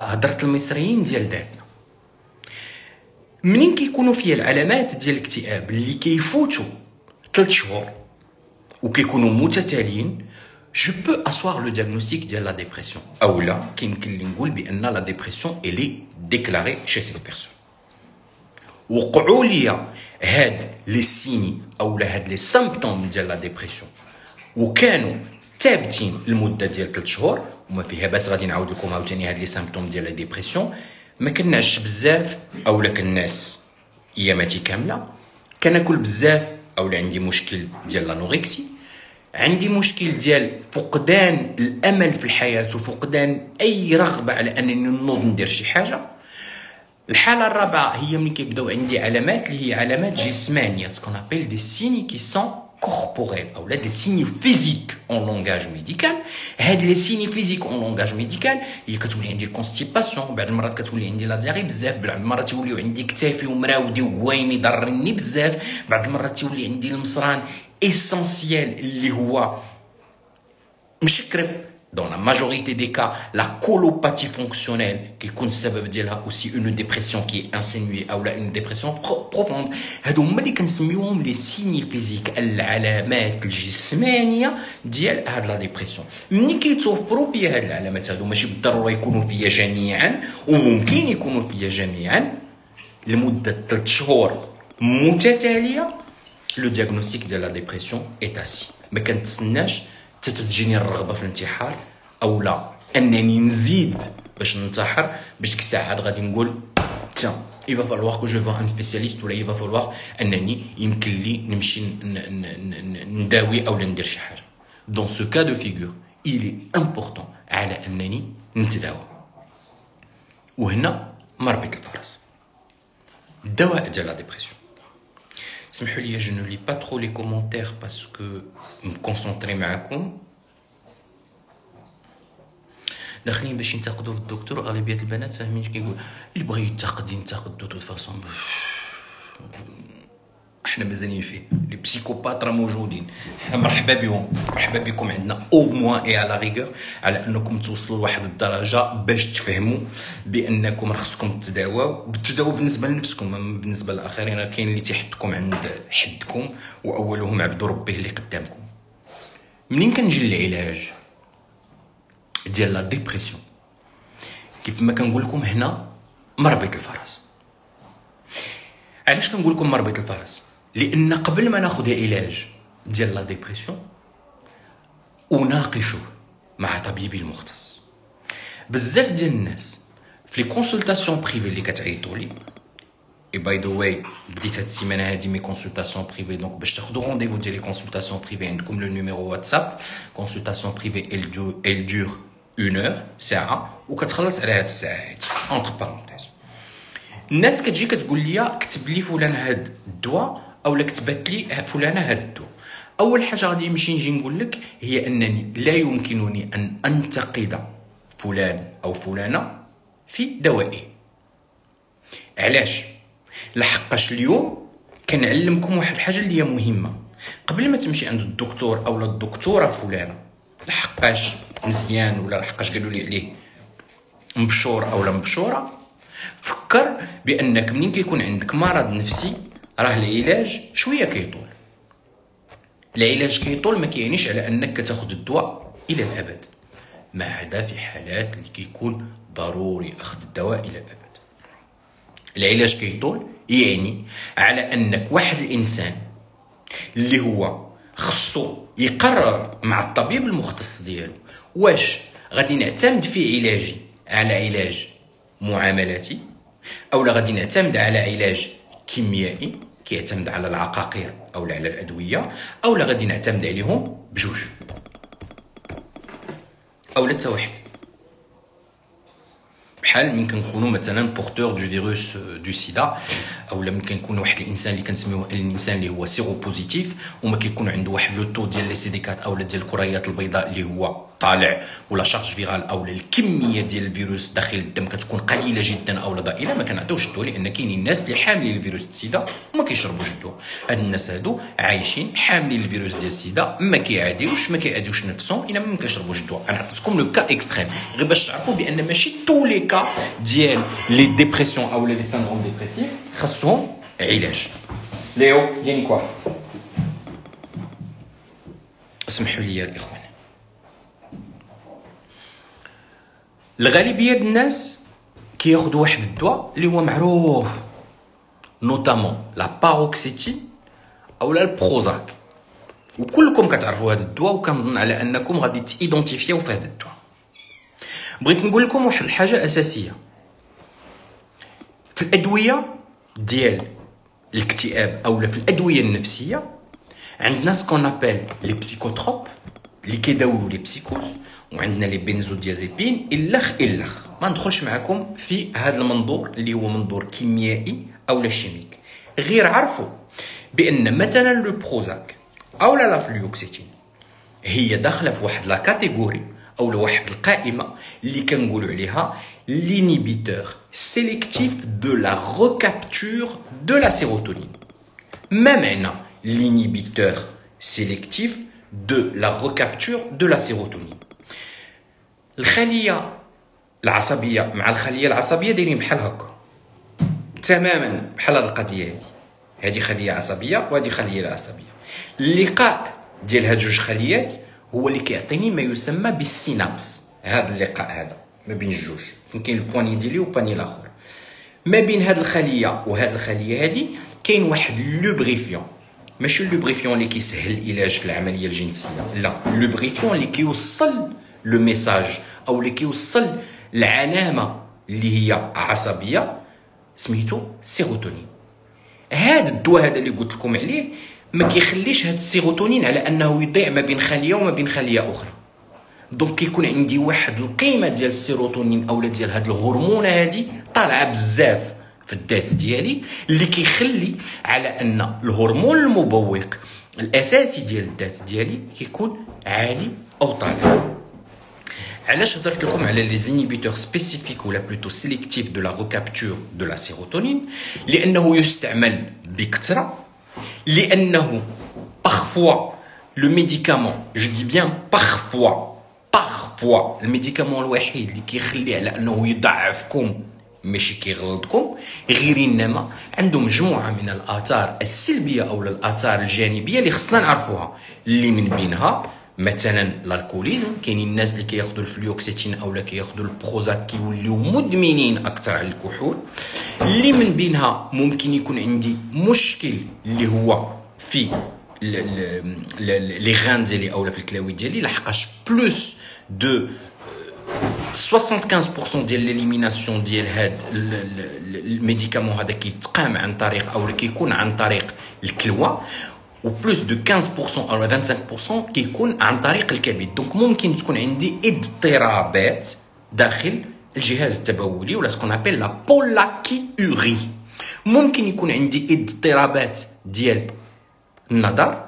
هضرة المصريين ديال دابنا منين كيكونوا فيها العلامات ديال الاكتئاب اللي كيفوتوا 3 شهور وكيكونوا متتاليين je peux asseoir le diagnostic ديال لا ديبرسيون اولا كيمكن لي نقول بان لا ديبرسيون الي ديكلاري chez cette personne. وقعوا لي هاد لي سيني اولا هاد لي سيمبتوم ديال لا ديبرسيون وكانوا ثابتين لمده ديال 3 شهور وما فيها باس. غادي نعاود لكم عاوتاني هاد لي سيمبتوم ديال لا ديبرسيون. ما كنعش بزاف اولا كنعس اياماتي كامله، كناكل بزاف اولا عندي مشكل ديال لانوركسي، عندي مشكل ديال فقدان الامل في الحياه وفقدان اي رغبه على انني نوض ندير شي حاجه. الحاله الرابعه هي ملي كيبداو عندي علامات اللي هي علامات جسمانيه سكون ابيل دي سيني كي سون corporels ou là des signes physiques en langage médical. هاد لي signes physiques en langage médical هي كتولي عندي الكونستيباسيون، بعض المرات كتولي عندي لا دياري بزاف، بعض المرات توليو عندي كتافي ومراودي وهويني ضرني بزاف، بعض المرات تولي عندي المصران اسونسيال اللي هو مشكرف. Dans la majorité des cas, la colopathie fonctionnelle qui est السبب ديالها aussi une dépression qui est insinuée ou une dépression profonde. هادو هما اللي كنسميوهم لي سيني فيزيك، العلامات الجسمانيه ديال هاد لا ديبرسيون. ملي كيتوفروا فيها هاد العلامات هادو ماشي بالضروره يكونوا فيا جميعا، وممكن يكونوا فيا جميعا لمده 3 شهور متتاليه، لو دياغنوستيك ديال لا ديبرسيون ايت اسي. ما كنتسناش تتجيني الرغبه في الانتحار اولا انني نزيد باش ننتحر باش ديك الساعات غادي نقول تيان il va falloir que je vois un spécialiste ولا il va falloir انني يمكن لي نمشي نداوي اولا ندير شي حاجه. dans ce cas de figure il est important على انني نتداوى. وهنا مربط الفرس الدواء ديال لا ديبرسيون. اسمحوا لي je ne lis pas trop les commentaires parce que مكونسونطري معكم. داخلين باش ينتقدوا في الدكتور، اغلبيه البنات فاهمين كيقول اللي بغى ينتقد ينتقدوا توت فاصون. احنا مازالين فيه لي بسيكوبات راه موجودين، مرحبا بهم، مرحبا بكم عندنا او موان اي على ريغور على انكم توصلوا لواحد الدرجه باش تفهموا بانكم راه خصكم تداواو بالنسبه لنفسكم، بالنسبه للاخرين كاين اللي تيحطكم عند حدكم واولهم عبد ربه اللي قدامكم. منين كنجي العلاج ديال لا ديبرسيون كيف ما كنقول لكم هنا مربط الفرس. علاش كنقول لكم مربط الفرس؟ لان قبل ما ناخذ علاج ديال لا ديبرسيون اناقشه مع طبيبي المختص. بزاف ديال الناس في لي كونسلطاسيون بريفي اللي كتعيطوا لي اي باي ذا واي بديت هاد السيمانه هادي مي كونسلطاسيون بريفي، دونك باش تاخذوا رونديفو ديال لي كونسلطاسيون بريفي عندكم لو نيميرو واتساب. كونسلطاسيون بريفي ال دور 1 heure ساعه وكتخلص على هاد الساعه هادي اونتر بارونتيز. الناس كتجي كتقول لي كتب لي فلان هاد الدواء اولا كتبت لي فلانه هاد الدواء. اول حاجه غادي نجي نقول لك هي انني لا يمكنني ان انتقد فلان او فلانه في دوائه. علاش؟ لحقاش اليوم كنعلمكم واحد الحاجه اللي هي مهمه قبل ما تمشي عند الدكتور اولا الدكتوره فلانه، لحقاش مزيان ولا لحقاش قالوا لي عليه مبشور اولا مبشوره، فكر بانك منين كيكون عندك مرض نفسي راه العلاج شويه كيطول. العلاج كيطول ما كيعنيش على انك كتاخذ الدواء الى الابد، ما عدا في حالات اللي كيكون ضروري اخذ الدواء الى الابد. العلاج كيطول يعني على انك واحد الانسان اللي هو خصو يقرر مع الطبيب المختص ديالو واش غادي نعتمد في علاجي على علاج معاملاتي اولا غادي نعتمد على علاج كيميائي كيعتمد على العقاقير اولا على الادويه، اولا غادي نعتمد عليهم بجوج اولا حتى واحد. بحال ممكن نكونوا مثلا بورتور دو فيروس دو سيدا، اولا ممكن يكون واحد الانسان اللي كنسميوه الانسان اللي هو سيرو بوزيتيف وما كيكون عنده واحد لو تو ديال لي سي دي 4 اولا ديال الكريات البيضاء اللي هو طالع ولا شارج فيرال او الكميه ديال الفيروس داخل الدم كتكون قليله جدا او ضئيله، ما كنعطيوش الدواء، لان كاينين الناس اللي حاملين الفيروس ديال السيدا وما كيشربوش الدواء. هاد الناس هادو عايشين حاملين الفيروس ديال السيدا، ما كيعاديوش نفسهم الا ما كيشربوش الدواء. انا عطيتكم لو كا اكستريم غير باش تعرفوا بان ماشي تو لي كا ديال لي ديبرسيون او لي سيندروم ديبرسيف خاصهم علاج. ليو يعني كوا اسمحوا لي يا الاخوان، الغالبيه ديال الناس كياخذوا واحد الدواء اللي هو معروف، نوتامون لا باروكسيتين او لا البروزاك، وكلكم كتعرفوا هذا الدواء، وكنظن على انكم غادي تيدونتيفيو في هذا الدواء. بغيت نقول لكم واحد الحاجه اساسيه في الادويه ديال الاكتئاب او في الادويه النفسيه. عندنا سكون ابل لي بسيكوتروب اللي كيداويو لي بسيكوز، وعندنا لي بنزوديازيبين الخ. ما ندخلش معكم في هذا المنظور اللي هو منظور كيميائي او لا شيميك، غير عرفوا بان مثلا لو بروزاك او لا فلوكسيتين هي داخله في واحد لا كاتيجوري او لواحد القائمه اللي كنقولوا عليها l'inhibiteur sélectif de la recapture de la sérotonine. ما معنى l'inhibiteur sélectif de la recapture de la sérotonine؟ الخليه العصبيه مع الخليه العصبيه دايرين بحال هكا تماما، بحال هذه القضيه هذه خليه عصبيه وهذه خليه عصبيه. اللقاء ديال هاد جوج خليات هو اللي كيعطيني ما يسمى بالسينابس. هذا اللقاء هذا ما بين الجوج، فين كاين البواني ديالي وباني الاخر، ما بين هاد الخليه وهاد الخليه هادي كاين واحد لوبريفيون، ماشي اللوبريفيون اللي كيسهل العلاج في العمليه الجنسيه، لا، اللوبريفيون اللي كيوصل لو ميساج او اللي كيوصل العلامه اللي هي عصبيه، سميتو سيروتونين. هاد الدواء هذا اللي قلت لكم عليه ما كيخليش هاد السيروتونين على انه يضيع ما بين خليه وما بين خليه اخرى. دونك كيكون عندي واحد القيمه ديال السيروتونين اولا ديال هاد الهرمونه هادي طالعه بزاف في الذات ديالي، اللي كيخلي على ان الهرمون المبوق الاساسي ديال الذات ديالي كيكون عالي او طالع. علاش هضرت لكم على لي زينيبيتور سبيسيفيك ولا بلوتو سيليكتيف دو لا ريكابتور دو لا سيروتونين؟ لانه يستعمل بكثره، لانه parfois le médicament, je dis bien parfois الميديكامون الوحيد اللي كيخلي على انه يضعفكم ماشي كيغلطكم، غير انما عنده مجموعه من الاثار السلبيه او الاثار الجانبيه اللي خصنا نعرفوها، اللي من بينها مثلا الالكوليزم. كاينين الناس اللي كياخذوا الفلوكسيتين اولا كياخذوا البروزاك كيوليو مدمنين اكثر على الكحول. اللي من بينها ممكن يكون عندي مشكل اللي هو في لي غان ديالي اولا في الكلاوي ديالي، لحقاش بلوس دو 75% ديال ليليميناسيون ديال هاد الميديكامون هذا كيتقام عن طريق او كيكون عن طريق الكلوه، و بلوس دو 15% او 25% كيكون عن طريق الكبد. دونك ممكن تكون عندي اضطرابات داخل الجهاز التبولي ولا سكون ابل لا بولاكيوري. ممكن يكون عندي اضطرابات ديال النظر